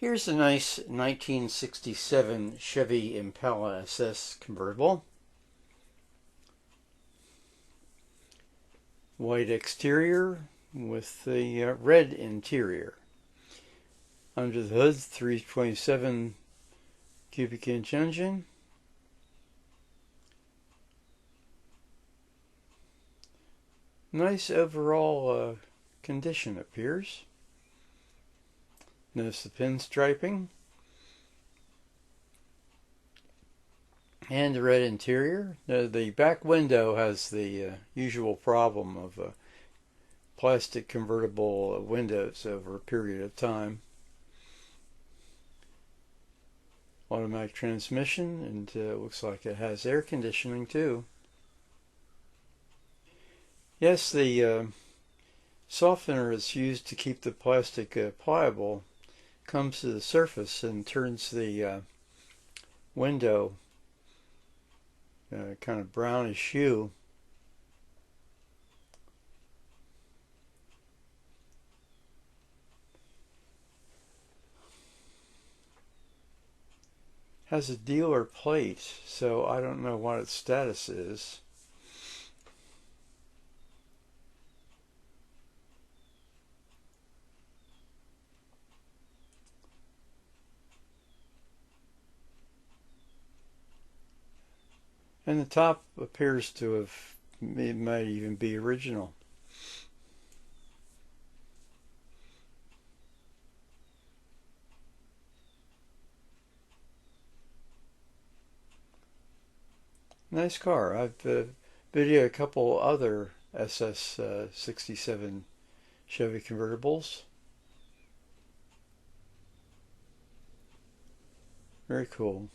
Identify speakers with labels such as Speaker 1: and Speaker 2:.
Speaker 1: Here's a nice 1967 Chevy Impala SS convertible. White exterior with the red interior. Under the hood, 327 cubic inch engine. Nice overall condition appears. Notice the pinstriping and the red interior. The back window has the usual problem of plastic convertible windows over a period of time. Automatic transmission, and looks like it has air conditioning too. Yes, the softener is used to keep the plastic pliable comes to the surface and turns the window kind of brownish hue. Has a dealer plate, so I don't know what its status is. And the top appears to have, it might even be original. Nice car. I've videoed a couple other SS 67 Chevy convertibles. Very cool.